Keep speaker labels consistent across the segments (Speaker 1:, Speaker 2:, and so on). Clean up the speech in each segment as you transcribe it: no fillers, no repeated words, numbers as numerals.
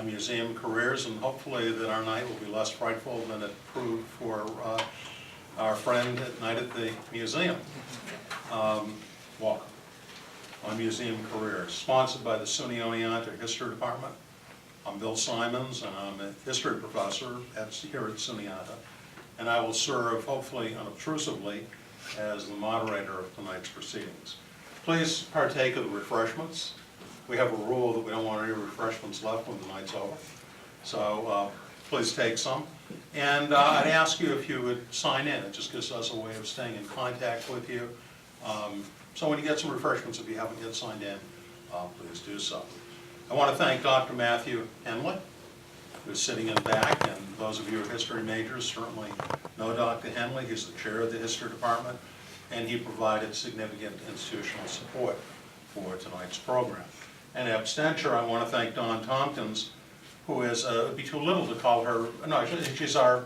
Speaker 1: on museum careers, and hopefully that our night will be less frightful than it proved for our friend at night at the museum. Welcome on museum careers, sponsored by the SUNY Oneonta History Department. I'm Bill Simons, and I'm a history professor here at SUNY Oneonta, and I will serve, hopefully unobtrusively, as the moderator of tonight's proceedings. Please partake of the refreshments. We have a rule that we don't want any refreshments left when the night's over, so please take some. And I'd ask you if you would sign in. It just gives us a way of staying in contact with you. So when you get some refreshments, if you haven't yet signed in, please do so. I want to thank Dr. Matthew Henley, who's sitting in back, and those of you who are history majors certainly know Dr. Henley. He's the chair of the history department, and he provided significant institutional support for tonight's program. And abstention, I want to thank Dawn Tompkins, who is, it'd be too little to call her, no, she's our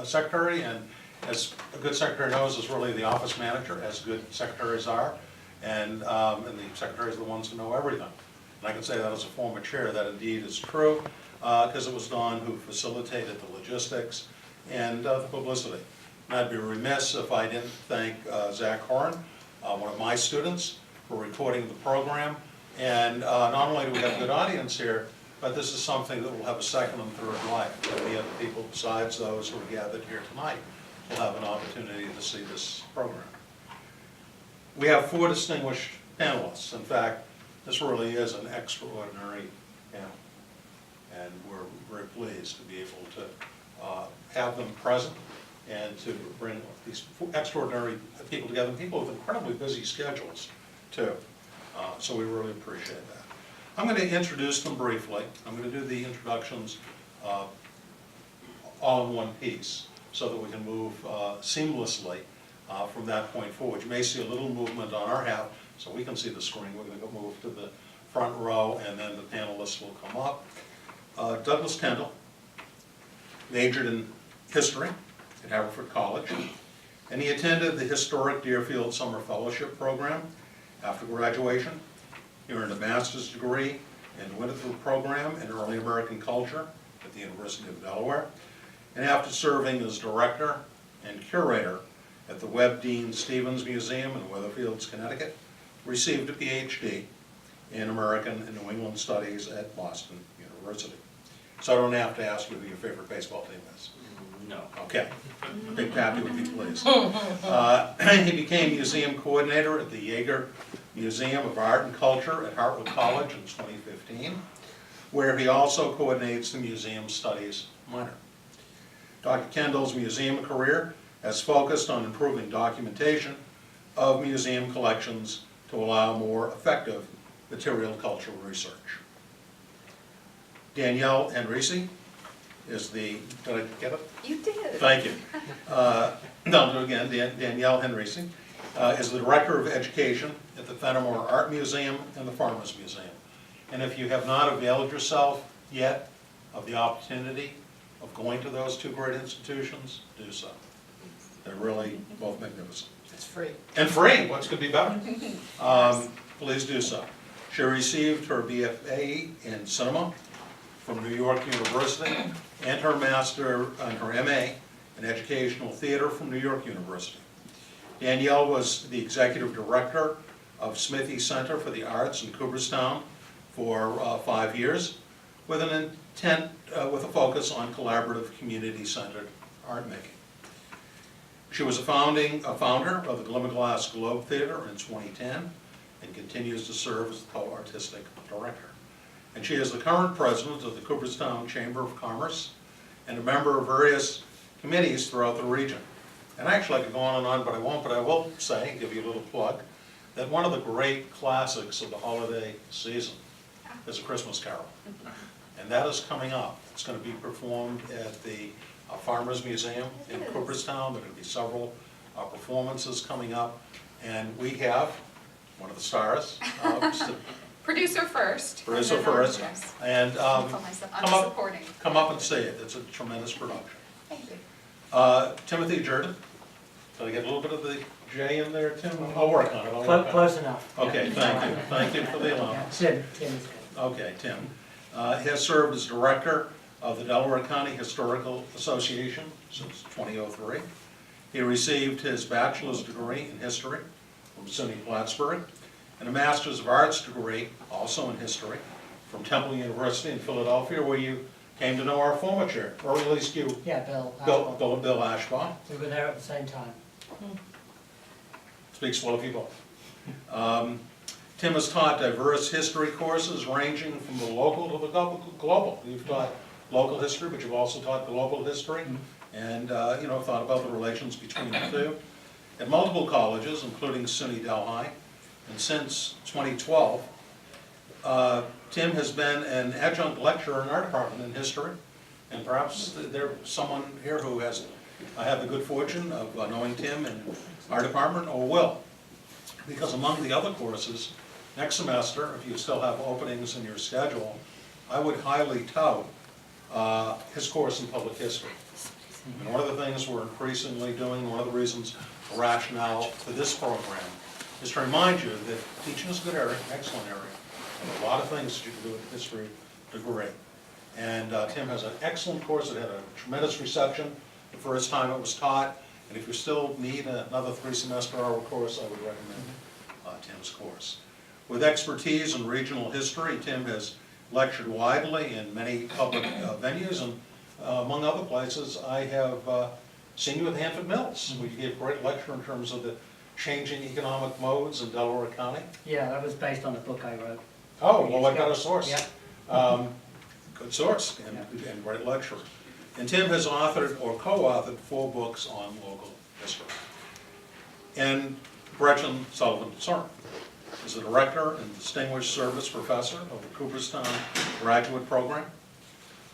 Speaker 1: secretary, and as a good secretary knows, is really the office manager, as good secretaries are, and the secretaries are the ones who know everything. And I can say that as a former chair, that indeed is true, because it was Dawn who facilitated the logistics and the publicity. And I'd be remiss if I didn't thank Zach Horan, one of my students, for recording the program. And not only do we have a good audience here, but this is something that will have a second and third life. Many other people besides those who are gathered here tonight will have an opportunity to see this program. We have 4 distinguished panelists. In fact, this really is an extraordinary panel. And we're very pleased to be able to have them present and to bring these extraordinary people together, people with incredibly busy schedules too. So we really appreciate that. I'm going to introduce them briefly. I'm going to do the introductions all in one piece so that we can move seamlessly from that point forward. You may see a little movement on our half so we can see the screen. We're going to go move to the front row, and then the panelists will come up. Douglas Kendall majored in history at Haverford College, and he attended the historic Deerfield Summer Fellowship Program. After graduation, he earned a master's degree in the Winterthur Program in Early American Culture at the University of Delaware, and after serving as director and curator at the Webb Dean Stevens Museum in Weatherfields, Connecticut, received a PhD in American and New England Studies at Boston University. So I don't have to ask you who your favorite baseball team is.
Speaker 2: No.
Speaker 1: Okay. Big Pappy would be pleased. He became museum coordinator at the Yeager Museum of Art and Culture at Hartwood College in 2015, where he also coordinates the museum studies minor. Dr. Kendall's museum career has focused on improving documentation of museum collections to allow more effective material cultural research. Danielle Henrici is the, did I get it?
Speaker 3: You did.
Speaker 1: Thank you. No, do it again. Danielle Henrici is the Director of Education at the Fenimore Art Museum and the Farmers Museum. And if you have not availed yourself yet of the opportunity of going to those 2 great institutions, do so. They're really both magnificent.
Speaker 3: It's free.
Speaker 1: And free, what could be better? Please do so. She received her BFA in cinema from New York University and her master and her MA in educational theater from New York University. Danielle was the executive director of Smithy Center for the Arts in Cooperstown for 5 years, with an intent, with a focus on collaborative, community-centered art making. She was a founder of the Glimmerglass Globe Theater in 2010 and continues to serve as the co-artistic director. And she is the current president of the Cooperstown Chamber of Commerce and a member of various committees throughout the region. And actually I could go on and on, but I won't, but I will say, give you a little plug, that one of the great classics of the holiday season is A Christmas Carol. And that is coming up. It's going to be performed at the Farmers Museum in Cooperstown. There are going to be several performances coming up. And we have one of the stars,
Speaker 3: Producer first.
Speaker 1: Producer first.
Speaker 3: Yes.
Speaker 1: And
Speaker 3: I'm supporting.
Speaker 1: come up and see it. It's a tremendous production.
Speaker 3: Thank you.
Speaker 1: Timothy Jordan. Did I get a little bit of the J in there, Tim? I'll work on it.
Speaker 4: Close enough.
Speaker 1: Okay, thank you. Thank you for the allowance.
Speaker 4: Tim is good.
Speaker 1: Okay, Tim. He has served as director of the Delaware County Historical Association since 2003. He received his bachelor's degree in history from SUNY Plattsburgh and a master's of arts degree, also in history, from Temple University in Philadelphia, where you came to know our former chair, or at least you,
Speaker 2: Yeah, Bill.
Speaker 1: Bill Ashbaugh.
Speaker 2: We were there at the same time.
Speaker 1: Speaks well of you both. Tim has taught diverse history courses ranging from the local to the global. You've taught local history, but you've also taught global history, and thought about the relations between the two. At multiple colleges, including SUNY Delhi, and since 2012, Tim has been an adjunct lecturer in our department in history, and perhaps there's someone here who has, I have the good fortune of knowing Tim in our department, or will. Because among the other courses, next semester, if you still have openings in your schedule, I would highly tout his course in public history. And one of the things we're increasingly doing, one of the reasons, the rationale for this program, is to remind you that teaching is a good area, excellent area, and a lot of things that you can do with a history degree. And Tim has an excellent course. It had a tremendous reception the first time it was taught. And if you still need another 3-semester hour course, I would recommend Tim's course. With expertise in regional history, Tim has lectured widely in many public venues, and among other places, I have seen you at Hanford Mills, where you gave a great lecture in terms of the changing economic modes in Delaware County.
Speaker 2: Yeah, that was based on a book I wrote.
Speaker 1: Oh, well, I got a source.
Speaker 2: Yeah.
Speaker 1: Good source and great lecturer. And Tim has authored or co-authored 4 books on local history. And Gretchen Sullivan Soren is the director and distinguished service professor of the Cooperstown Graduate Program,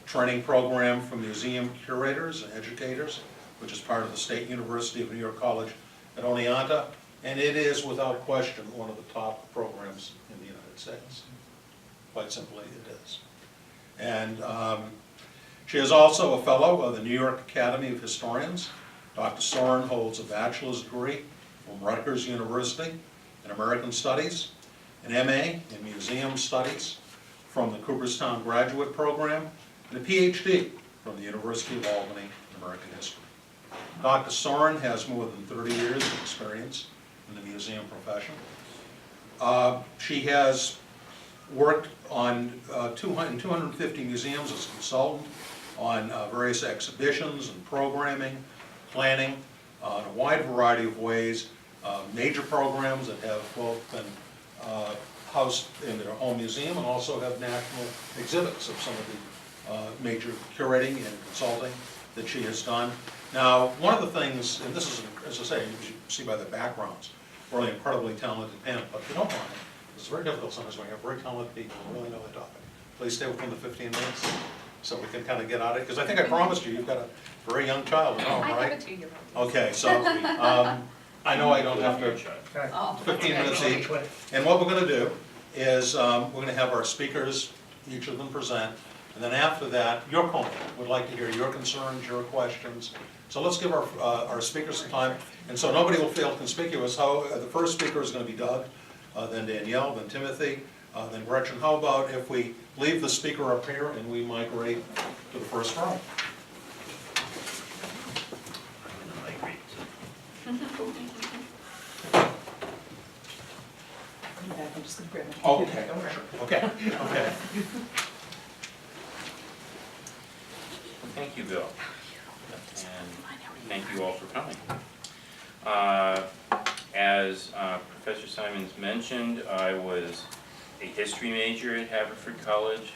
Speaker 1: training program for museum curators and educators, which is part of the State University of New York College at Oneonta, and it is without question one of the top programs in the United States. Quite simply, it is. And she is also a fellow of the New York Academy of Historians. Dr. Soren holds a bachelor's degree from Rutgers University in American Studies, an MA in Museum Studies from the Cooperstown Graduate Program, and a PhD from the University of Albany in American History. Dr. Soren has more than 30 years of experience in the museum profession. She has worked on 250 museums as a consultant on various exhibitions and programming, planning, in a wide variety of ways, major programs that have both been housed in their home museum and also have national exhibits of some of the major curating and consulting that she has done. Now, one of the things, and this is, as I say, you see by the backgrounds, really incredibly talented panel, but if you don't mind, it's very difficult sometimes when you have very talented people who really know the topic. Please stay within the 15 minutes so we can kind of get out of it, because I think I promised you, you've got a very young child at home,
Speaker 3: I
Speaker 1: right?
Speaker 3: have a 2-year-old.
Speaker 1: Okay, so I know I don't have to,
Speaker 2: Okay.
Speaker 3: Oh,
Speaker 1: 15
Speaker 3: okay.
Speaker 1: minutes each. And what we're going to do is we're going to have our speakers, each of them present, and then after that, your comment. We'd like to hear your concerns, your questions. So let's give our speakers some time, and so nobody will feel conspicuous. The first speaker is going to be Doug, then Danielle, then Timothy, then Gretchen. How about if we leave the speaker up here and we migrate to the first row?
Speaker 4: I'm just going to grab my
Speaker 1: Okay,
Speaker 4: computer. Don't worry.
Speaker 1: okay, okay.
Speaker 5: Thank you, Bill. And thank you all for coming. As Professor Simons mentioned, I was a history major at Haverford College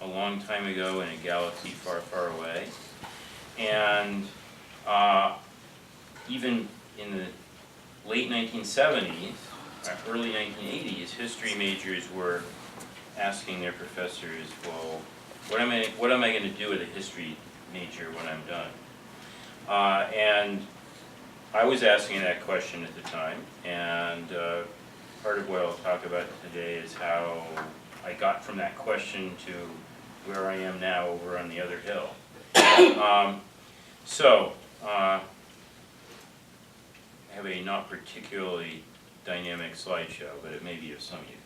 Speaker 5: a long time ago in a galaxy far, far away. And even in the late 1970s, early 1980s, history majors were asking their professors, well, what am I going to do with a history major when I'm done? And I was asking that question at the time, and part of what I'll talk about today is how I got from that question to where I am now over on the other hill. I have a not particularly dynamic slideshow, but it may be of some use.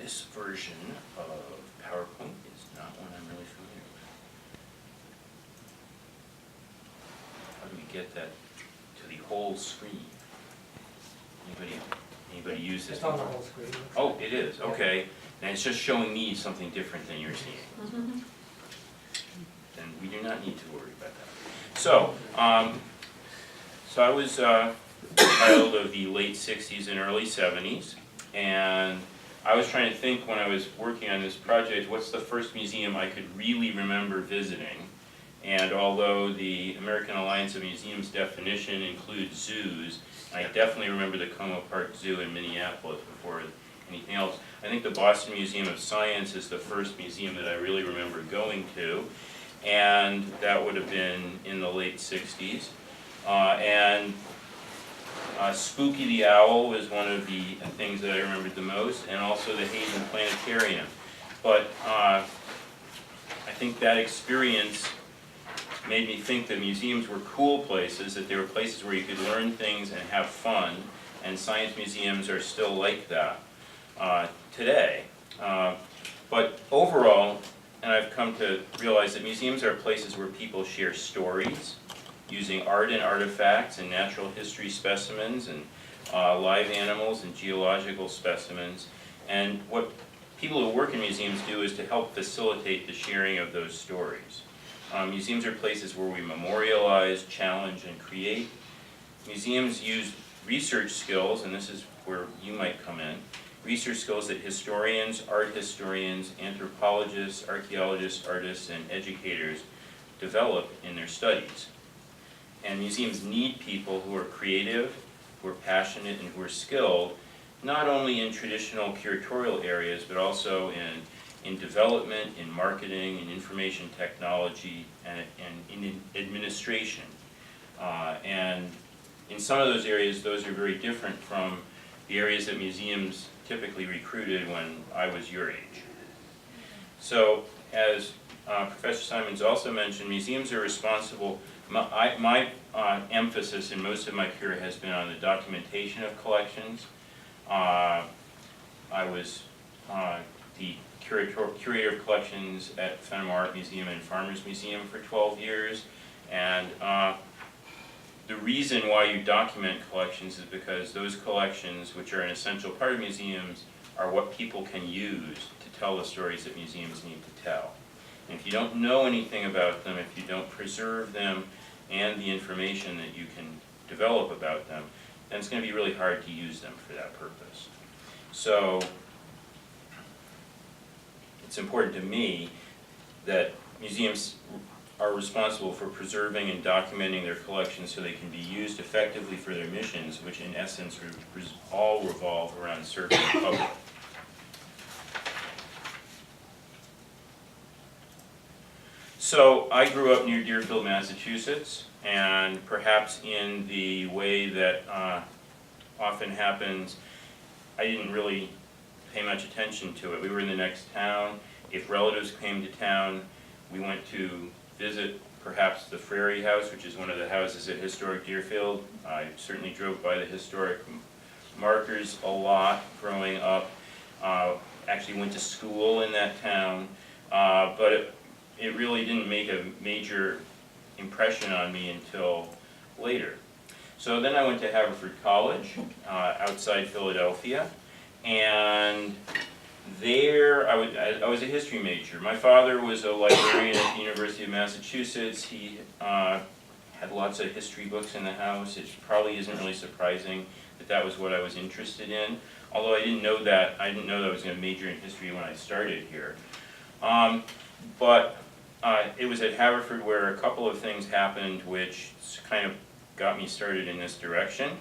Speaker 5: this version of PowerPoint is not one I'm really familiar with. How do we get that to the whole screen? Anybody use this?
Speaker 2: It's on the whole screen.
Speaker 5: Oh, it is, okay. And it's just showing me something different than you're seeing. Then we do not need to worry about that. So, so I was a child of the late 60s and early 70s, and I was trying to think when I was working on this project, what's the first museum I could really remember visiting? And although the American Alliance of Museums definition includes zoos, I definitely remember the Como Park Zoo in Minneapolis before anything else. I think the Boston Museum of Science is the first museum that I really remember going to, and that would have been in the late 60s. Spooky the Owl was one of the things that I remembered the most, and also the Hayden Planetarium. But I think that experience made me think that museums were cool places, that they were places where you could learn things and have fun, and science museums are still like that today. But overall, and I've come to realize that museums are places where people share stories, using art and artifacts and natural history specimens and live animals and geological specimens. And what people who work in museums do is to help facilitate the sharing of those stories. Museums are places where we memorialize, challenge, and create. Museums use research skills, and this is where you might come in, research skills that historians, art historians, anthropologists, archaeologists, artists, and educators develop in their studies. And museums need people who are creative, who are passionate, and who are skilled, not only in traditional curatorial areas, but also in development, in marketing, in information technology, and in administration. And in some of those areas, those are very different from the areas that museums typically recruited when I was your age. So, as Professor Simons also mentioned, museums are responsible. My emphasis in most of my career has been on the documentation of collections. I was the curator of collections at Fenimore Art Museum and Farmers Museum for 12 years, and the reason why you document collections is because those collections, which are an essential part of museums, are what people can use to tell the stories that museums need to tell. And if you don't know anything about them, if you don't preserve them and the information that you can develop about them, then it's going to be really hard to use them for that purpose. So it's important to me that museums are responsible for preserving and documenting their collections so they can be used effectively for their missions, which in essence all revolve around serving the public. So I grew up near Deerfield, Massachusetts, and perhaps in the way that often happens, I didn't really pay much attention to it. We were in the next town. If relatives came to town, we went to visit perhaps the Frary House, which is one of the houses at historic Deerfield. I certainly drove by the historic markers a lot growing up. Actually went to school in that town, but it really didn't make a major impression on me until later. So then I went to Haverford College outside Philadelphia, and there I was a history major. My father was a librarian at the University of Massachusetts. He had lots of history books in the house. It probably isn't really surprising that that was what I was interested in, although I didn't know that I was going to major in history when I started here. But it was at Haverford where a couple of things happened which kind of got me started in this direction.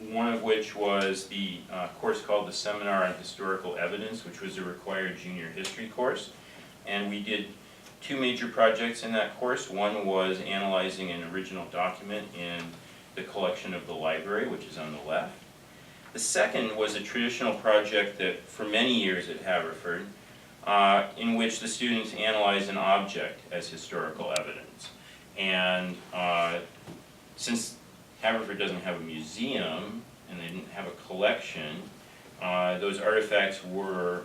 Speaker 5: One of which was the course called the Seminar on Historical Evidence, which was a required junior history course. And we did two major projects in that course. One was analyzing an original document in the collection of the library, which is on the left. The second was a traditional project that for many years at Haverford, in which the students analyzed an object as historical evidence. And since Haverford doesn't have a museum, and they didn't have a collection, Those artifacts were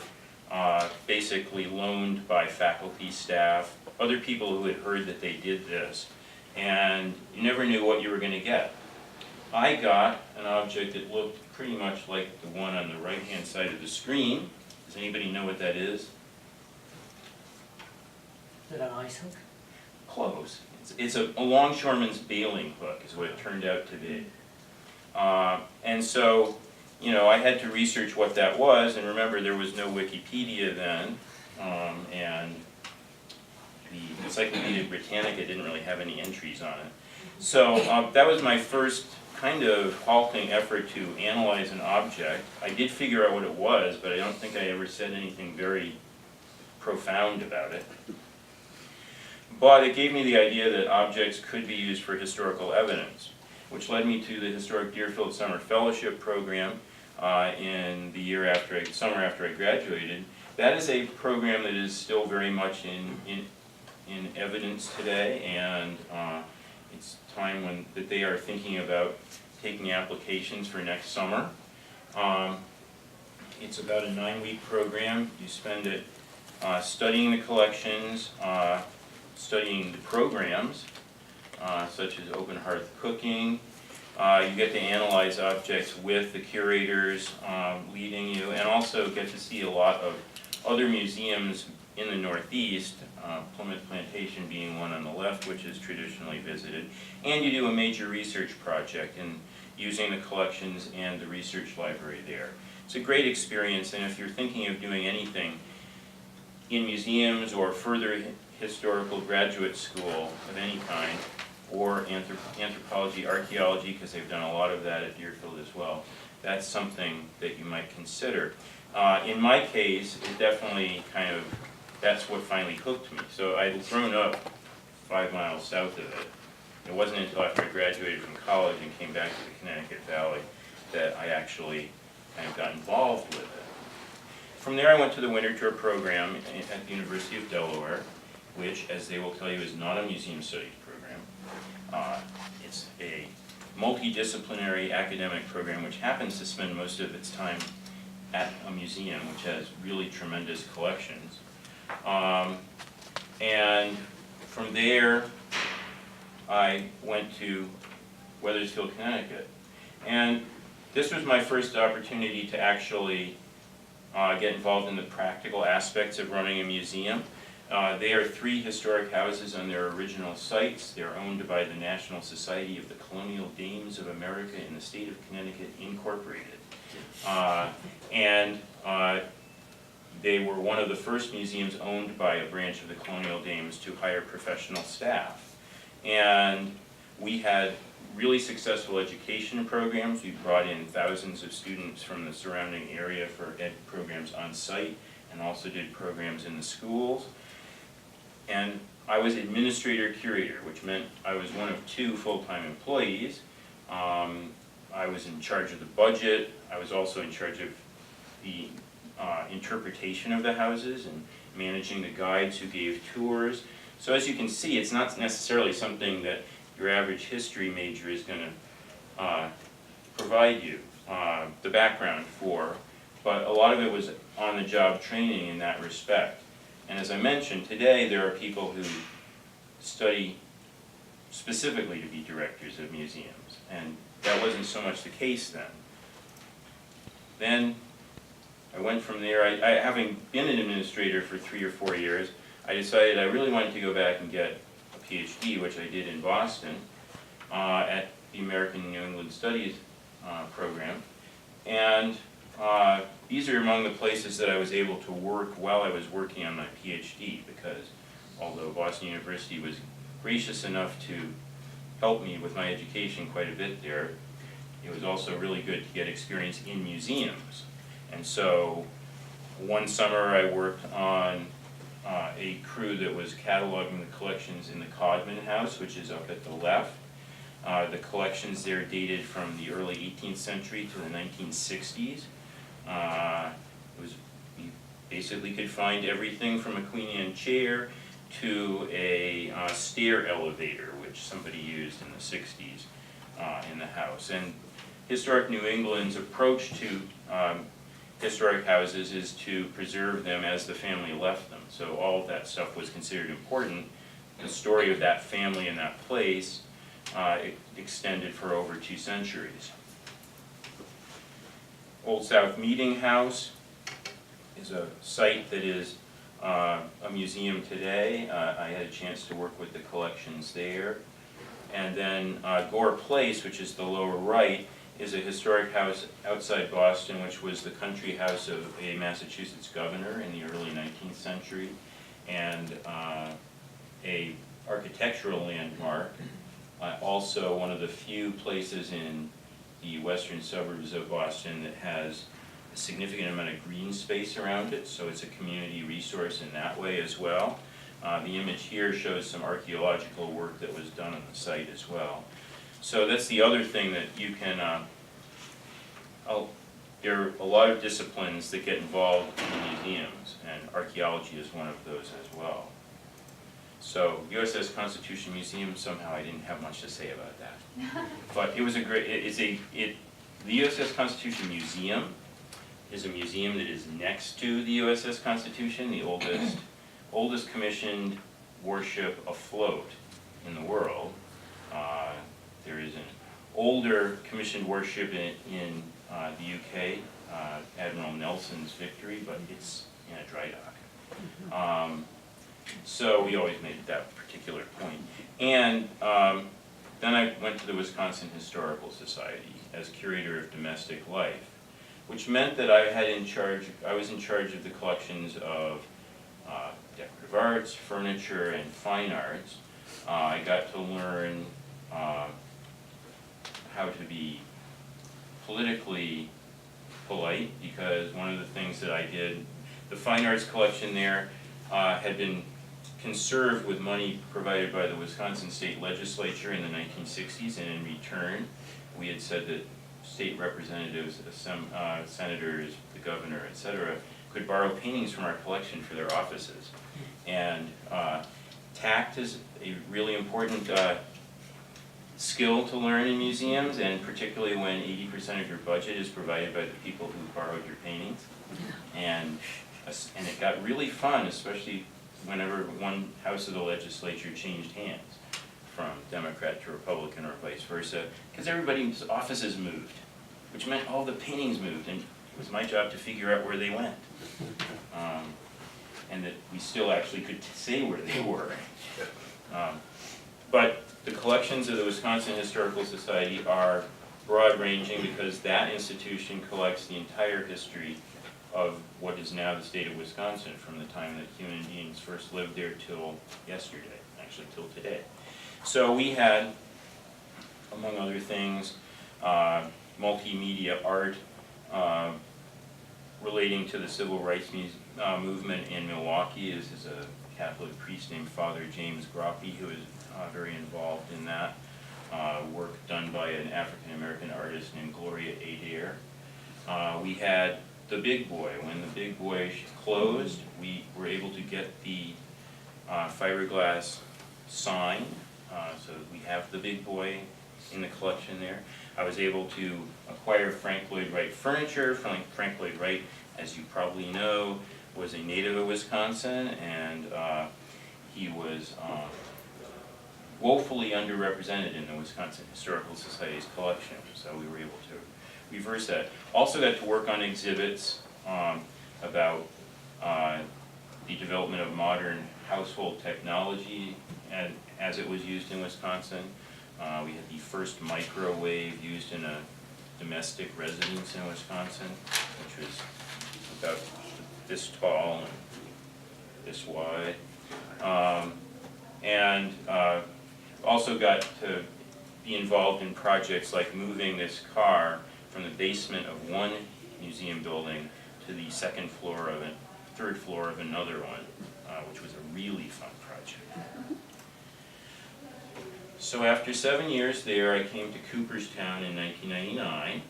Speaker 5: basically loaned by faculty, staff, other people who had heard that they did this, and you never knew what you were going to get. I got an object that looked pretty much like the one on the right-hand side of the screen. Does anybody know what that is?
Speaker 2: Is it an ice hook?
Speaker 5: Close. It's a longshoreman's bailing hook is what it turned out to be. And so, you know, I had to research what that was, and remember there was no Wikipedia then, and the Encyclopedia Britannica didn't really have any entries on it. So that was my first kind of halting effort to analyze an object. I did figure out what it was, but I don't think I ever said anything very profound about it. But it gave me the idea that objects could be used for historical evidence, which led me to the Historic Deerfield Summer Fellowship Program in the summer after I graduated. That is a program that is still very much in evidence today, and it's time that they are thinking about taking applications for next summer. It's about a 9-week program. You spend it studying the collections, studying the programs, such as open hearth cooking. You get to analyze objects with the curators leading you, and also get to see a lot of other museums in the Northeast, Plymouth Plantation being one on the left, which is traditionally visited. And you do a major research project in using the collections and the research library there. It's a great experience, and if you're thinking of doing anything in museums or further historical graduate school of any kind, or anthropology, archaeology, because they've done a lot of that at Deerfield as well, that's something that you might consider. In my case, it definitely that's what finally hooked me. So I'd grown up 5 miles south of it. It wasn't until after I graduated from college and came back to the Connecticut Valley that I actually kind of got involved with it. From there I went to the winter tour program at the University of Delaware, which, as they will tell you, is not a museum studies program. It's a multidisciplinary academic program which happens to spend most of its time at a museum which has really tremendous collections. And from there, I went to Wethersfield, Connecticut. And this was my first opportunity to actually get involved in the practical aspects of running a museum. They are 3 historic houses on their original sites. They're owned by the National Society of the Colonial Dames of America in the state of Connecticut, Incorporated. They were one of the first museums owned by a branch of the Colonial Dames to hire professional staff. And we had really successful education programs. We brought in thousands of students from the surrounding area for ed programs on site, and also did programs in the schools. And I was administrator curator, which meant I was one of 2 full-time employees. I was in charge of the budget. I was also in charge of the interpretation of the houses and managing the guides who gave tours. So as you can see, it's not necessarily something that your average history major is going to provide you the background for, but a lot of it was on-the-job training in that respect. And as I mentioned, today there are people who study specifically to be directors of museums, and that wasn't so much the case then. Then I went from there. Having been an administrator for 3 or 4 years, I decided I really wanted to go back and get a PhD, which I did in Boston at the American New England Studies program. And these are among the places that I was able to work while I was working on my PhD, because although Boston University was gracious enough to help me with my education quite a bit there, it was also really good to get experience in museums. And so one summer I worked on a crew that was cataloging the collections in the Codman House, which is up at the left. The collections there dated from the early 18th century to the 1960s. You basically could find everything from a Queen Anne chair to a stair elevator, which somebody used in the 60s in the house. And Historic New England's approach to historic houses is to preserve them as the family left them. So all of that stuff was considered important. The story of that family and that place extended for over 2 centuries. Old South Meeting House is a site that is a museum today. I had a chance to work with the collections there. And then Gore Place, which is the lower right, is a historic house outside Boston, which was the country house of a Massachusetts governor in the early 19th century, and a architectural landmark. Also one of the few places in the western suburbs of Boston that has a significant amount of green space around it, so it's a community resource in that way as well. The image here shows some archaeological work that was done on the site as well. So that's the other thing that you can, there are a lot of disciplines that get involved in museums, and archaeology is one of those as well. So USS Constitution Museum, somehow I didn't have much to say about that. But it was a great, the USS Constitution Museum is a museum that is next to the USS Constitution, the oldest commissioned warship afloat in the world. There is an older commissioned warship in the UK, Admiral Nelson's Victory, but it's in a dry dock. So we always made that particular point. And then I went to the Wisconsin Historical Society as curator of domestic life, which meant that I was in charge of the collections of decorative arts, furniture, and fine arts. I got to learn how to be politically polite, because one of the things that I did, the fine arts collection there had been conserved with money provided by the Wisconsin State Legislature in the 1960s, and in return we had said that state representatives, senators, the governor, etc., could borrow paintings from our collection for their offices. And tact is a really important skill to learn in museums, and particularly when 80% of your budget is provided by the people who borrowed your paintings. And it got really fun, especially whenever one house of the legislature changed hands from Democrat to Republican or vice versa, because everybody's offices moved, which meant all the paintings moved, and it was my job to figure out where they went. And that we still actually could say where they were. But the collections of the Wisconsin Historical Society are broad-ranging, because that institution collects the entire history of what is now the state of Wisconsin, from the time that human beings first lived there till yesterday, actually till today. So we had, among other things, multimedia art relating to the civil rights movement in Milwaukee. This is a Catholic priest named Father James Groppe, who is very involved in that. Work done by an African-American artist named Gloria Adair. We had the Big Boy. When the Big Boy closed, we were able to get the fiberglass sign, so we have the Big Boy in the collection there. I was able to acquire Frank Lloyd Wright furniture. Frank Lloyd Wright, as you probably know, was a native of Wisconsin, and he was woefully underrepresented in the Wisconsin Historical Society's collection, so we were able to reverse that. Also got to work on exhibits about the development of modern household technology and as it was used in Wisconsin. We had the first microwave used in a domestic residence in Wisconsin, which was about this tall and this wide. Also got to be involved in projects like moving this car from the basement of one museum building to the third floor of another one, which was a really fun project. So after 7 years there, I came to Cooperstown in 1999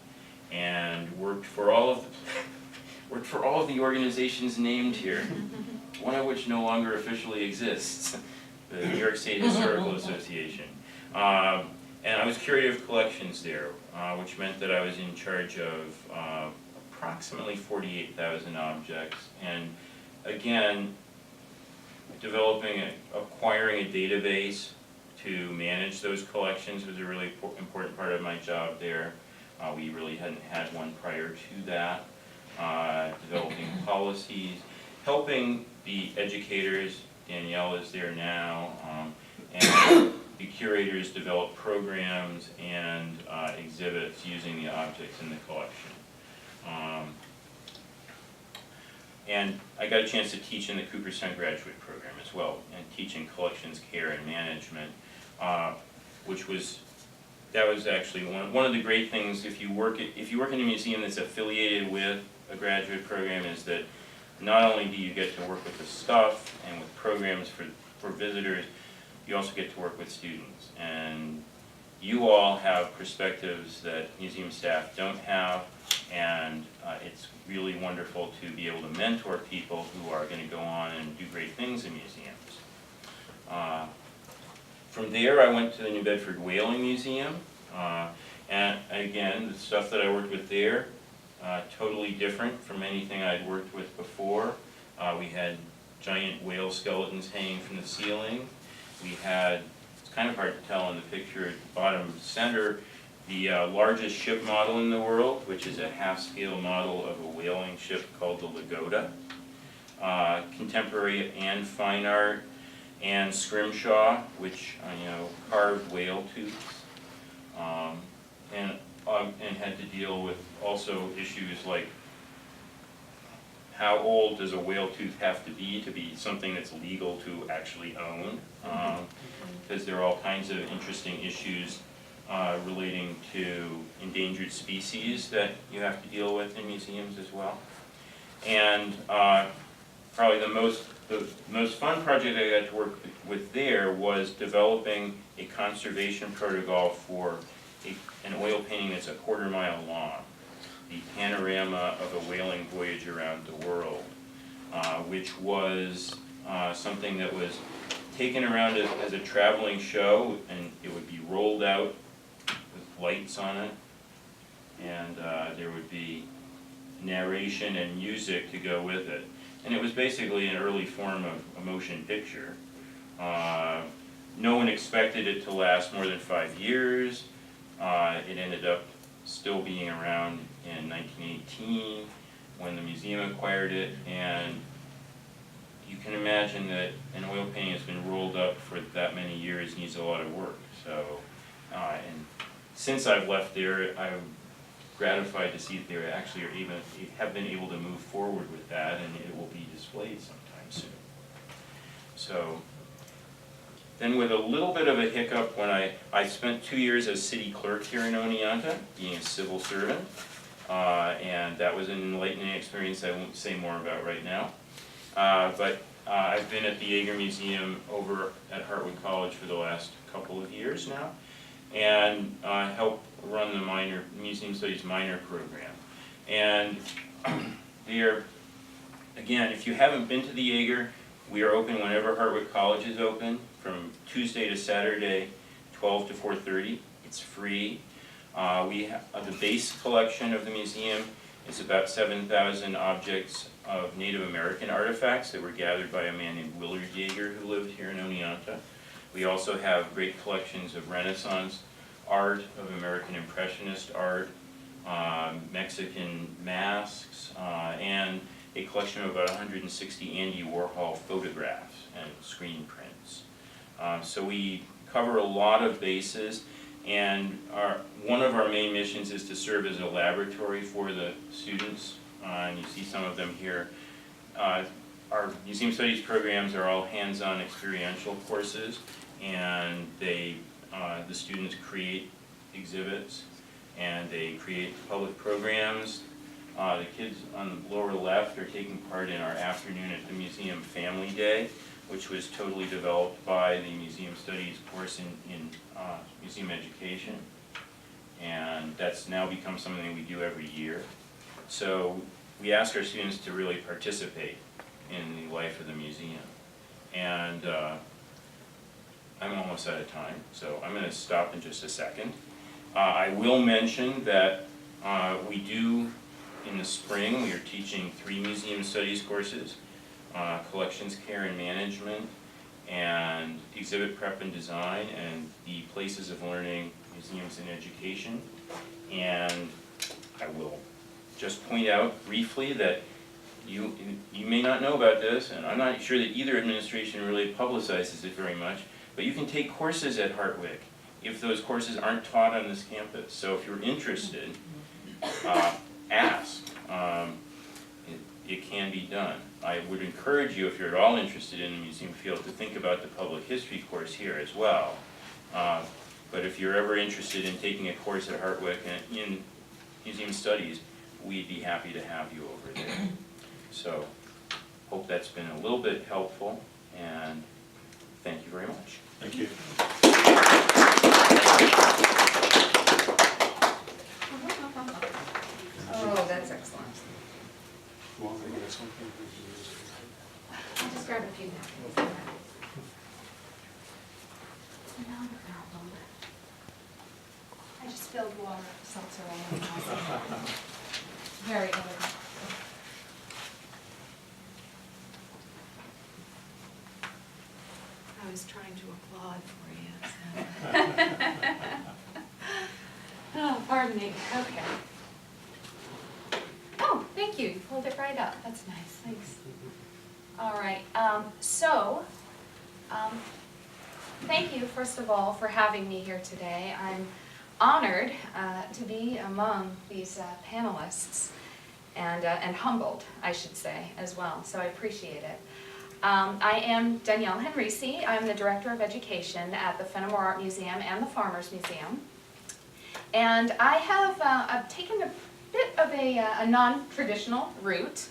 Speaker 5: and worked for all of the organizations named here, one of which no longer officially exists, the New York State Historical Association. And I was curator of collections there, which meant that I was in charge of approximately 48,000 objects. And again, acquiring a database to manage those collections was a really important part of my job there. We really hadn't had one prior to that. Developing policies, helping the educators, Danielle is there now, and the curators develop programs and exhibits using the objects in the collection. And I got a chance to teach in the Cooperstown graduate program as well, and teaching collections care and management, that was actually one of the great things if you work in a museum that's affiliated with a graduate program, is that not only do you get to work with the stuff and with programs for visitors, you also get to work with students. And you all have perspectives that museum staff don't have, and it's really wonderful to be able to mentor people who are going to go on and do great things in museums. From there, I went to the New Bedford Whaling Museum, and again, the stuff that I worked with there, totally different from anything I'd worked with before. We had giant whale skeletons hanging from the ceiling. We had, it's kind of hard to tell in the picture at the bottom center, the largest ship model in the world, which is a half-scale model of a whaling ship called the Lagoda. Contemporary and fine art, and scrimshaw, which carved whale tooths, and had to deal with also issues like how old does a whale tooth have to be something that's legal to actually own, because there are all kinds of interesting issues relating to endangered species that you have to deal with in museums as well. And probably the most fun project I got to work with there was developing a conservation protocol for an oil painting that's a 1/4 mile long, the panorama of a whaling voyage around the world, which was something that was taken around as a traveling show, and it would be rolled out with lights on it, and there would be narration and music to go with it. And it was basically an early form of a motion picture. No one expected it to last more than 5 years. It ended up still being around in 1918 when the museum acquired it, and you can imagine that an oil painting that's been rolled up for that many years needs a lot of work. So, and since I've left there, I'm gratified to see that they actually have been able to move forward with that, and it will be displayed sometime soon. So, then with a little bit of a hiccup when I spent 2 years as city clerk here in Oneonta, being a civil servant, and that was an enlightening experience I won't say more about right now. But I've been at the Yeager Museum over at Hartwood College for the last couple of years now, and help run the Museum Studies minor program. And there, again, if you haven't been to the Yeager, we are open whenever Hartwood College is open, from Tuesday to Saturday, 12 to 4:30. It's free. We have the base collection of the museum is about 7,000 objects of Native American artifacts that were gathered by a man named Willard Yeager who lived here in Oneonta. We also have great collections of Renaissance art, of American Impressionist art, Mexican masks, and a collection of about 160 Andy Warhol photographs and screen prints. So we cover a lot of bases, and one of our main missions is to serve as a laboratory for the students, and you see some of them here. Our Museum Studies programs are all hands-on experiential courses, and the students create exhibits, and they create public programs. The kids on the lower left are taking part in our afternoon at the museum family day, which was totally developed by the Museum Studies course in museum education. And that's now become something we do every year. So we ask our students to really participate in the life of the museum. And I'm almost out of time, so I'm going to stop in just a second. I will mention that we do In the spring, we are teaching 3 museum studies courses, collections care and management, and exhibit prep and design, and the places of learning, museums and education. And I will just point out briefly that you may not know about this, and I'm not sure that either administration really publicizes it very much, but you can take courses at Hartwick if those courses aren't taught on this campus. So if you're interested, ask. It can be done. I would encourage you, if you're at all interested in the museum field, to think about the public history course here as well. But if you're ever interested in taking a course at Hartwick in museum studies, we'd be happy to have you over there. So, hope that's been a little bit helpful, and thank you very much.
Speaker 1: Thank you.
Speaker 3: Oh, that's excellent.
Speaker 1: Want me to get something?
Speaker 3: I'll just grab a few napkins. No problem. I just spilled water, seltzer all over myself. Very elegant. I was trying to applaud for you, so. Oh, pardon me, okay. Oh, thank you, you pulled it right up, that's nice, thanks. All right, thank you, first of all, for having me here today. I'm honored to be among these panelists, and humbled, I should say, as well, so I appreciate it. I am Danielle Henrici. I'm the Director of Education at the Fenimore Art Museum and the Farmers Museum. And I have I've taken a bit of a non-traditional route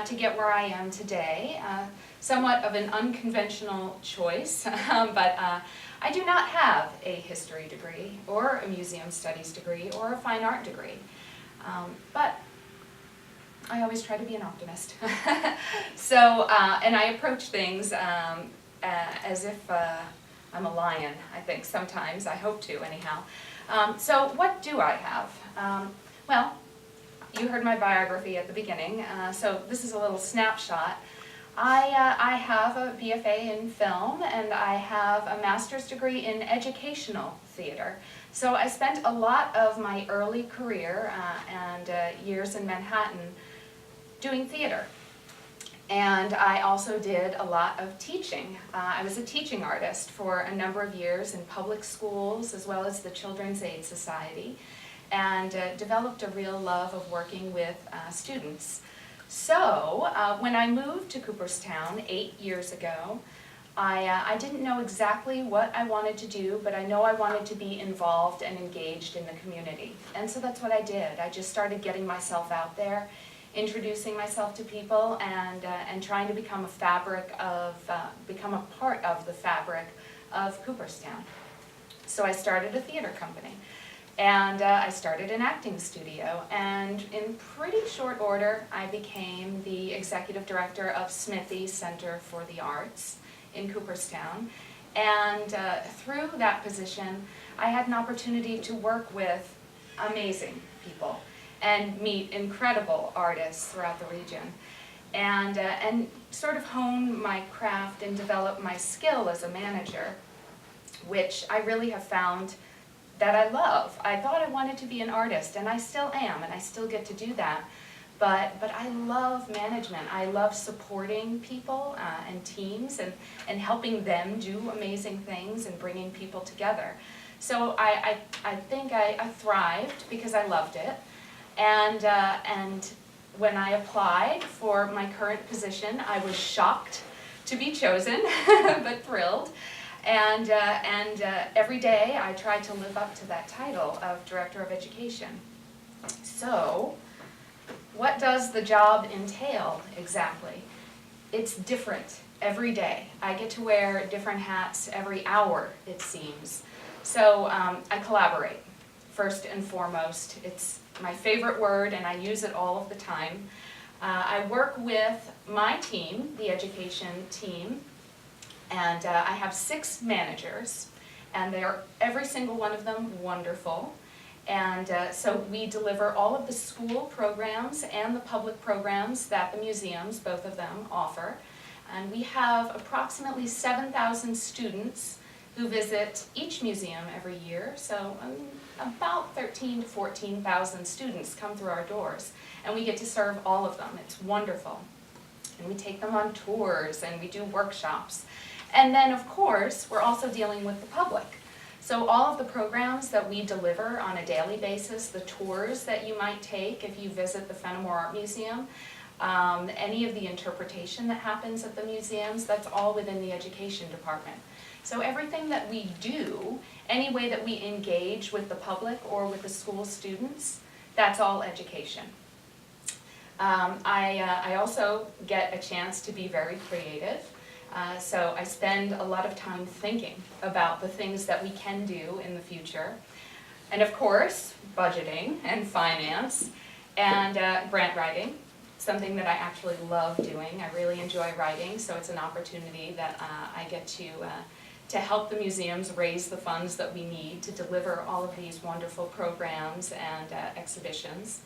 Speaker 3: to get where I am today. Somewhat of an unconventional choice, but I do not have a history degree or a museum studies degree or a fine art degree. But I always try to be an optimist. So, and I approach things as if I'm a lion, I think, sometimes. I hope to, anyhow. So what do I have? Well, you heard my biography at the beginning, so this is a little snapshot. I have a BFA in film, and I have a master's degree in educational theater. So I spent a lot of my early career and years in Manhattan doing theater. And I also did a lot of teaching. I was a teaching artist for a number of years in public schools as well as the Children's Aid Society, and developed a real love of working with students. So when I moved to Cooperstown 8 years ago, I didn't know exactly what I wanted to do, but I know I wanted to be involved and engaged in the community. And so that's what I did. I just started getting myself out there, introducing myself to people, and trying to become become a part of the fabric of Cooperstown. So I started a theater company, and I started an acting studio, and in pretty short order I became the executive director of Smithy Center for the Arts in Cooperstown. And through that position I had an opportunity to work with amazing people and meet incredible artists throughout the region, and sort of hone my craft and develop my skill as a manager, which I really have found that I love. I thought I wanted to be an artist, and I still am, and I still get to do that, but I love management. I love supporting people and teams, and helping them do amazing things and bringing people together. So I think I thrived because I loved it. And when I applied for my current position, I was shocked to be chosen, but thrilled. And every day I tried to live up to that title of Director of Education. So, what does the job entail exactly? It's different every day. I get to wear different hats every hour, it seems. So I collaborate, first and foremost. It's my favorite word, and I use it all of the time. I work with my team, the education team, and I have 6 managers, and they are, every single one of them, wonderful. And so we deliver all of the school programs and the public programs that the museums, both of them, offer. And we have approximately 7,000 students who visit each museum every year. So about 13,000 to 14,000 students come through our doors. And we get to serve all of them. It's wonderful. And we take them on tours and we do workshops. And then, of course, we're also dealing with the public. So all of the programs that we deliver on a daily basis, the tours that you might take if you visit the Fenimore Art Museum, any of the interpretation that happens at the museums, that's all within the education department. So everything that we do, any way that we engage with the public or with the school students, that's all education. I also get a chance to be very creative. So I spend a lot of time thinking about the things that we can do in the future. And of course, budgeting and finance and grant writing, something that I actually love doing. I really enjoy writing, so it's an opportunity that I get to help the museums raise the funds that we need to deliver all of these wonderful programs and exhibitions.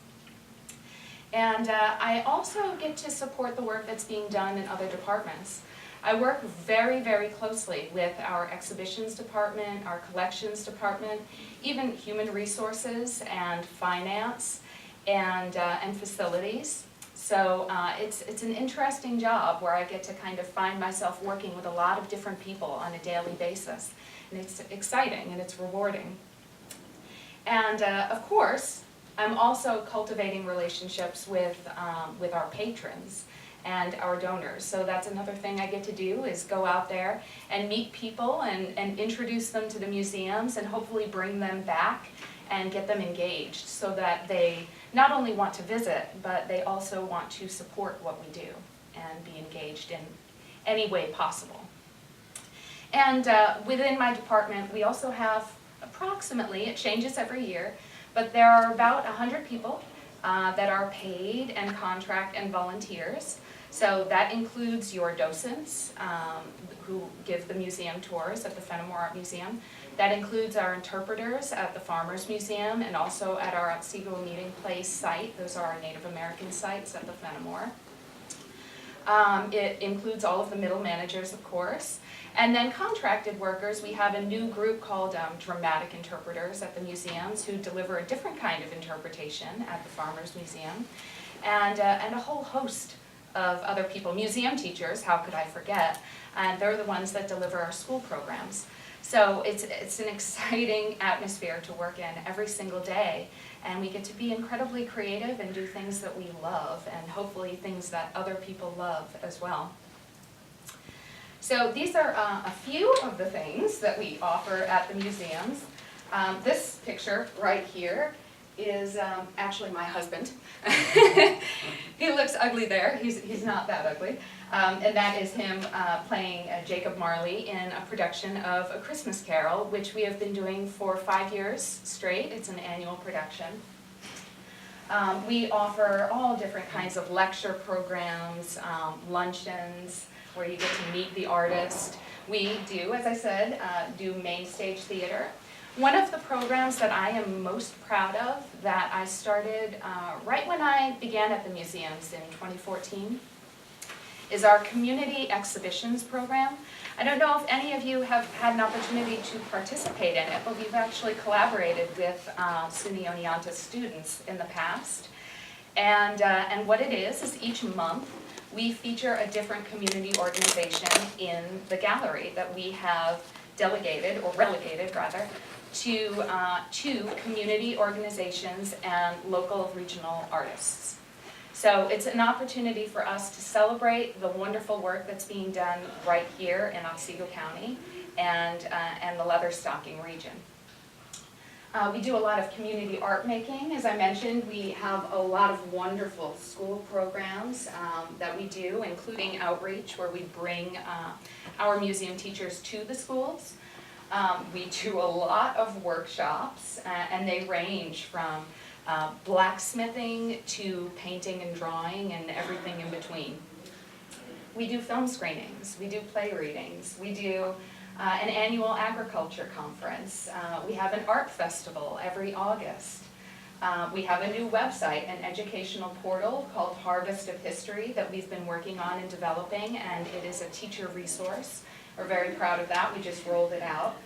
Speaker 3: And I also get to support the work that's being done in other departments. I work very, very closely with our exhibitions department, our collections department, even human resources and finance and facilities. So it's an interesting job where I get to kind of find myself working with a lot of different people on a daily basis. And it's exciting and it's rewarding. And of course, I'm also cultivating relationships with our patrons and our donors. So that's another thing I get to do, is go out there and meet people and introduce them to the museums and hopefully bring them back and get them engaged so that they not only want to visit, but they also want to support what we do and be engaged in any way possible. And within my department, we also have approximately, it changes every year, but there are about 100 people that are paid and contract and volunteers. So that includes your docents who give the museum tours at the Fenimore Art Museum. That includes our interpreters at the Farmers Museum and also at our Otsego Meeting Place site. Those are our Native American sites at the Fenimore. It includes all of the middle managers, of course. And then contracted workers, we have a new group called dramatic interpreters at the museums who deliver a different kind of interpretation at the Farmers Museum. And a whole host of other people, museum teachers, how could I forget, and they're the ones that deliver our school programs. So it's an exciting atmosphere to work in every single day, and we get to be incredibly creative and do things that we love, and hopefully things that other people love as well. So these are a few of the things that we offer at the museums. This picture right here is actually my husband. He looks ugly there. He's not that ugly. And that is him playing Jacob Marley in a production of A Christmas Carol, which we have been doing for 5 years straight. It's an annual production. We offer all different kinds of lecture programs, luncheons, where you get to meet the artist. We do, as I said, do main stage theater. One of the programs that I am most proud of that I started right when I began at the museums in 2014 is our community exhibitions program. I don't know if any of you have had an opportunity to participate in it, but we've actually collaborated with SUNY Oneonta students in the past. And what it is each month we feature a different community organization in the gallery that we have delegated, or relegated rather, to community organizations and local regional artists. So it's an opportunity for us to celebrate the wonderful work that's being done right here in Otsego County and the Leatherstocking region. We do a lot of community art making. As I mentioned, we have a lot of wonderful school programs that we do, including outreach, where we bring our museum teachers to the schools. We do a lot of workshops, and they range from blacksmithing to painting and drawing and everything in between. We do film screenings, we do play readings, we do an annual agriculture conference. We have an art festival every August. We have a new website, an educational portal called Harvest of History that we've been working on and developing, and it is a teacher resource. We're very proud of that. We just rolled it out.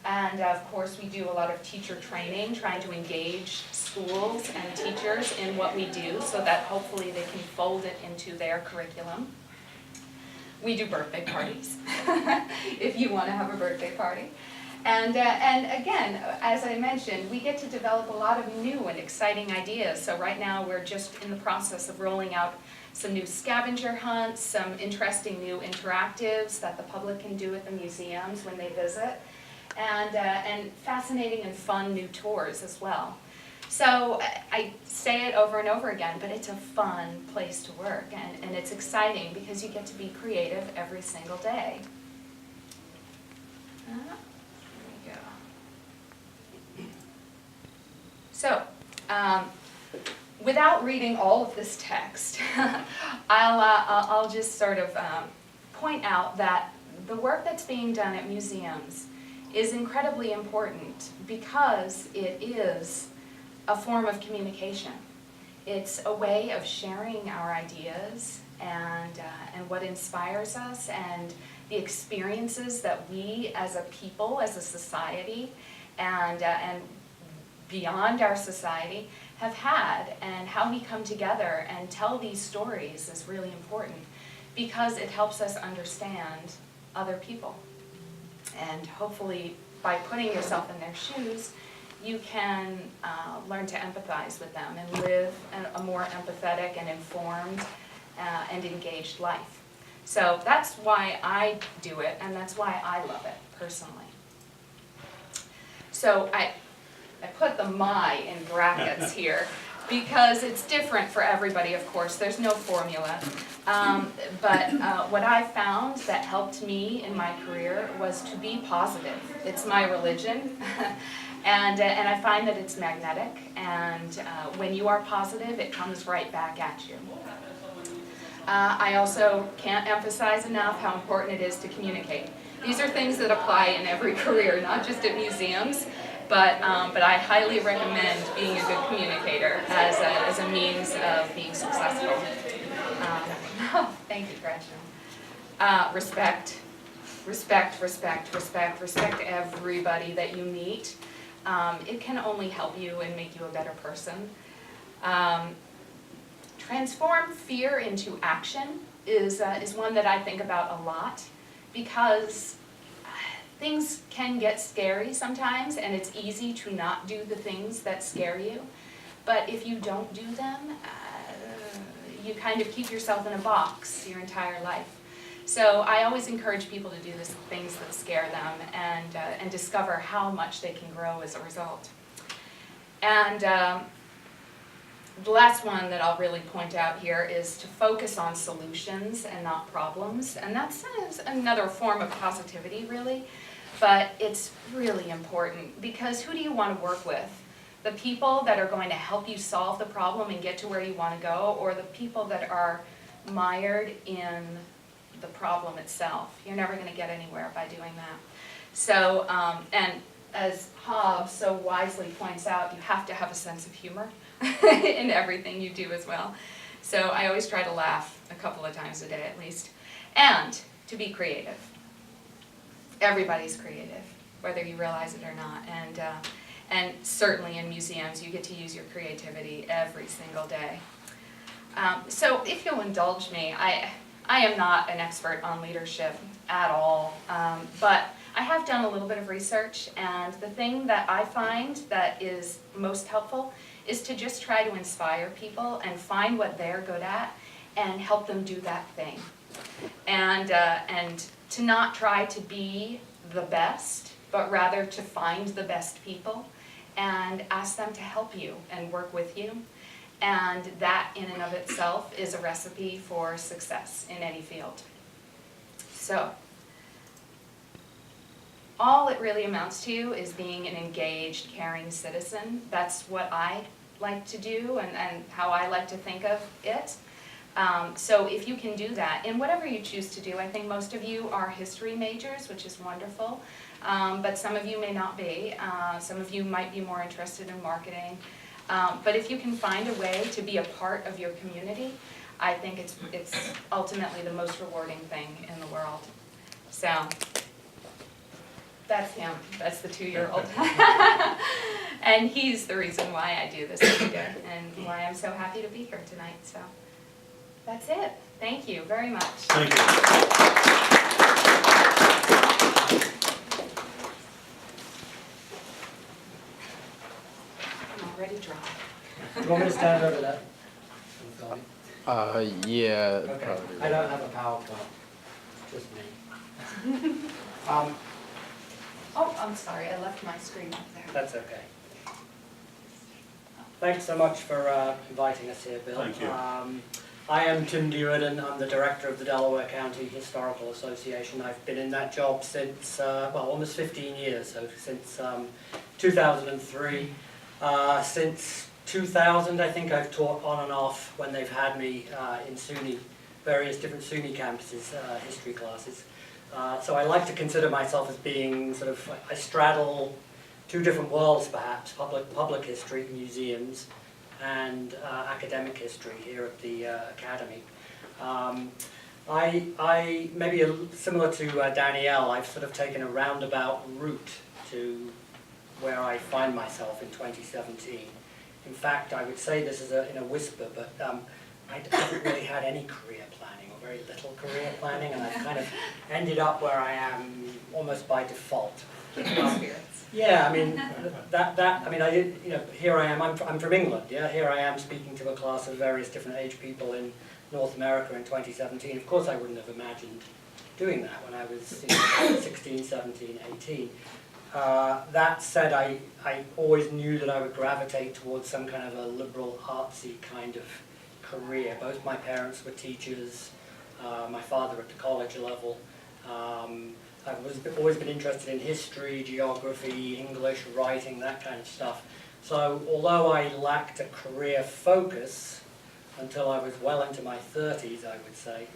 Speaker 3: And of course, we do a lot of teacher training, trying to engage schools and teachers in what we do so that hopefully they can fold it into their curriculum. We do birthday parties, if you want to have a birthday party. And again, as I mentioned, we get to develop a lot of new and exciting ideas. So right now, we're just in the process of rolling out some new scavenger hunts, some interesting new interactives that the public can do at the museums when they visit, and fascinating and fun new tours as well. So I say it over and over again, but it's a fun place to work, and it's exciting because you get to be creative every single day. There we go. So, without reading all of this text, I'll just sort of point out that the work that's being done at museums is incredibly important because it is a form of communication. It's a way of sharing our ideas and what inspires us and the experiences that we as a people, as a society, and beyond our society have had, and how we come together and tell these stories is really important because it helps us understand other people. And hopefully, by putting yourself in their shoes, you can learn to empathize with them and live a more empathetic and informed and engaged life. So that's why I do it, and that's why I love it, personally. So I put the "my" in brackets here because it's different for everybody, of course. There's no formula. But what I found that helped me in my career was to be positive. It's my religion. And I find that it's magnetic. And when you are positive, it comes right back at you. I also can't emphasize enough how important it is to communicate. These are things that apply in every career, not just at museums. But I highly recommend being a good communicator as a means of being successful. Thank you, Gretchen. Respect. Respect, respect, respect, respect everybody that you meet. It can only help you and make you a better person. Transform fear into action is one that I think about a lot because things can get scary sometimes, and it's easy to not do the things that scare you. But if you don't do them, you kind of keep yourself in a box your entire life. So I always encourage people to do the things that scare them and discover how much they can grow as a result. And the last one that I'll really point out here is to focus on solutions and not problems. And that's another form of positivity, really. But it's really important because who do you want to work with? The people that are going to help you solve the problem and get to where you want to go, or the people that are mired in the problem itself? You're never going to get anywhere by doing that. So, and as Hobbes so wisely points out, you have to have a sense of humor in everything you do as well. So I always try to laugh a couple of times a day at least. And to be creative. Everybody's creative, whether you realize it or not. And certainly in museums, you get to use your creativity every single day. So if you'll indulge me, I am not an expert on leadership at all, but I have done a little bit of research, and the thing that I find that is most helpful is to just try to inspire people and find what they're good at and help them do that thing. And to not try to be the best, but rather to find the best people and ask them to help you and work with you. And that in and of itself is a recipe for success in any field. So, all it really amounts to is being an engaged, caring citizen. That's what I like to do and how I like to think of it. So if you can do that, in whatever you choose to do, I think most of you are history majors, which is wonderful, but some of you may not be. Some of you might be more interested in marketing. But if you can find a way to be a part of your community, I think it's ultimately the most rewarding thing in the world. So that's him. That's the 2-year-old. And he's the reason why I do this every day and why I'm so happy to be here tonight. So that's it. Thank you very much.
Speaker 1: Thank you.
Speaker 3: I'm already dry.
Speaker 2: You want me to stand over there?
Speaker 6: Yeah.
Speaker 2: Okay,
Speaker 6: probably.
Speaker 2: I don't have a PowerPoint, just me.
Speaker 3: Oh, I'm sorry. I left my screen up there.
Speaker 2: That's okay. Thanks so much for inviting us here, Bill.
Speaker 1: Thank you.
Speaker 2: I am Tim Dewarden. I'm the director of the Delaware County Historical Association. I've been in that job since, well, almost 15 years, so since 2003. Since 2000, I think I've taught on and off when they've had me in SUNY, various different SUNY campuses, history classes. So I like to consider myself as being sort of, I straddle two different worlds perhaps, public history, museums, and academic history here at the Academy. I maybe similar to Danielle, I've sort of taken a roundabout route to where I find myself in 2017. In fact, I would say this is in a whisper, but I haven't really had any career planning, or very little career planning, and I've kind of ended up where I am almost by default. Yeah, I mean, here I am, I'm from England, yeah, here I am speaking to a class of various different age people in North America in 2017. Of course I wouldn't have imagined doing that when I was 16, 17, 18. That said, I always knew that I would gravitate towards some kind of a liberal, artsy kind of career. Both my parents were teachers, my father at the college level. I've always been interested in history, geography, English, writing, that kind of stuff. So although I lacked a career focus until I was well into my 30s, I would say,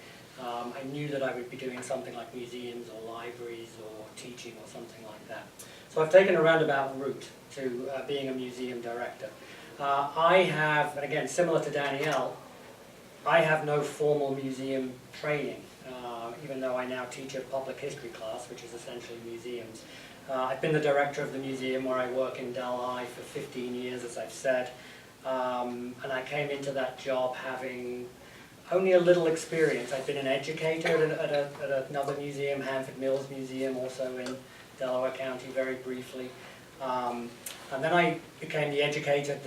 Speaker 2: I knew that I would be doing something like museums or libraries or teaching or something like that. So I've taken a roundabout route to being a museum director. I have, and again, similar to Danielle, I have no formal museum training. Even though I now teach a public history class, which is essentially museums. I've been the director of the museum where I work in Delhi for 15 years, as I've said, and I came into that job having only a little experience. I'd been an educator at another museum, Hanford Mills Museum, also in Delaware County, very briefly. And then I became the educator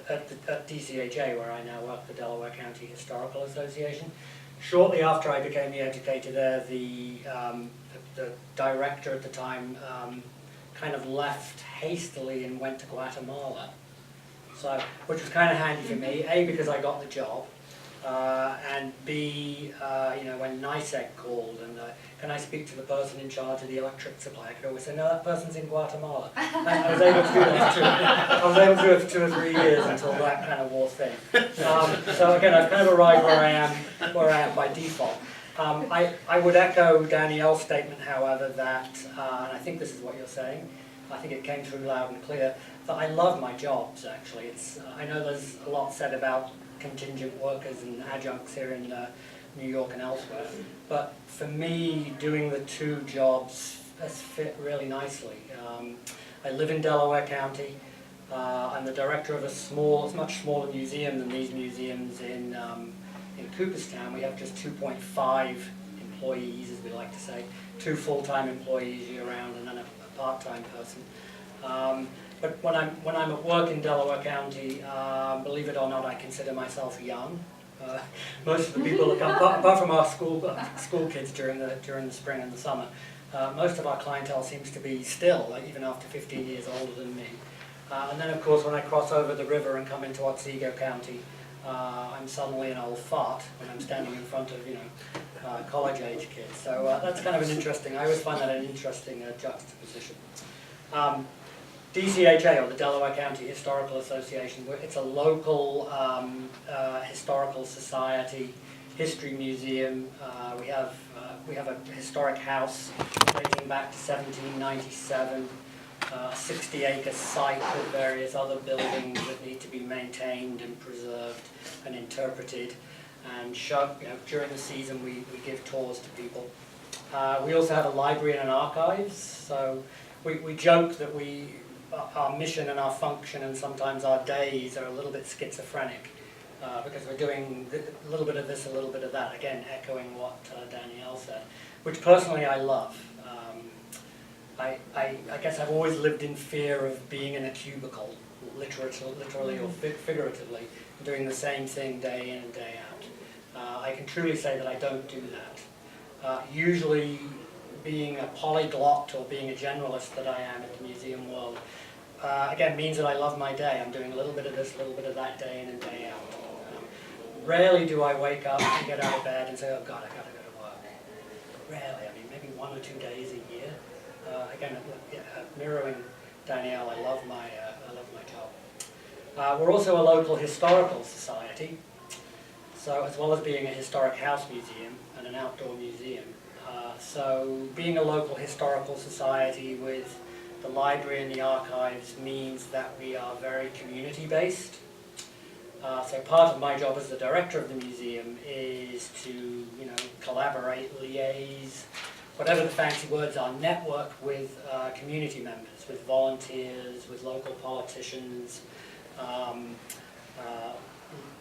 Speaker 2: at DCHA, where I now work for Delaware County Historical Association. Shortly after I became the educator there, the director at the time kind of left hastily and went to Guatemala. So, which was kind of handy for me, A, because I got the job, and B, when NICEG called and can I speak to the person in charge of the electric supply, I could always say, no, that person's in Guatemala. I was able to do that for 2 or 3 years until that kind of wore thin. So again, I've kind of arrived where I am by default. I would echo Danielle's statement, however, that, and I think this is what you're saying, I think it came through loud and clear, that I love my jobs, actually. I know there's a lot said about contingent workers and adjuncts here in New York and elsewhere, but for me, doing the two jobs has fit really nicely. I live in Delaware County. I'm the director of a much smaller museum than these museums in Cooperstown. We have just 2.5 employees, as we like to say, 2 full-time employees year-round and then a part-time person. But when I'm at work in Delaware County, believe it or not, I consider myself young. Most of the people that come, apart from our school kids during the spring and the summer, most of our clientele seems to be still, like, even after 15 years older than me. And then, of course, when I cross over the river and come into Otsego County, I'm suddenly an old fart when I'm standing in front of, college-age kids. So that's kind of an interesting, I always find that an interesting juxtaposition. DCHA, or the Delaware County Historical Association, it's a local historical society, history museum. We have a historic house dating back to 1797, a 60-acre site with various other buildings that need to be maintained and preserved and interpreted. And during the season we give tours to people. We also have a library and an archives, so we joke that our mission and our function and sometimes our days are a little bit schizophrenic because we're doing a little bit of this, a little bit of that, again echoing what Danielle said, which personally I love. I guess I've always lived in fear of being in a cubicle, literally or figuratively, doing the same thing day in and day out. I can truly say that I don't do that. Usually being a polyglot or being a generalist that I am in the museum world, again, means that I love my day. I'm doing a little bit of this, a little bit of that day in and day out. Rarely do I wake up and get out of bed and say, oh God, I gotta go to work. Rarely, I mean, maybe 1 or 2 days a year. Again, mirroring Danielle, I love my job. We're also a local historical society. So as well as being a historic house museum and an outdoor museum, so being a local historical society with the library and the archives means that we are very community-based. So part of my job as the director of the museum is to, collaborate, liaise, whatever the fancy words are, network with community members, with volunteers, with local politicians,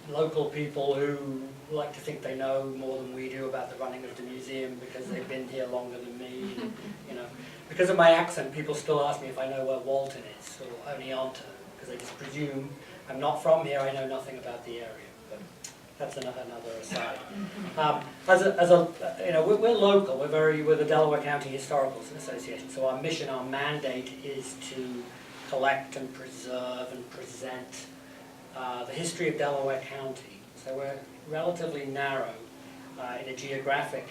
Speaker 2: local people who like to think they know more than we do about the running of the museum because they've been here longer than me. And, because of my accent, people still ask me if I know where Walton is, or Oneonta, because they just presume I'm not from here, I know nothing about the area. But that's another aside. We're local. We're the Delaware County Historical Association. So our mission, our mandate, is to collect and preserve and present the history of Delaware County. So we're relatively narrow in a geographic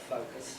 Speaker 2: focus.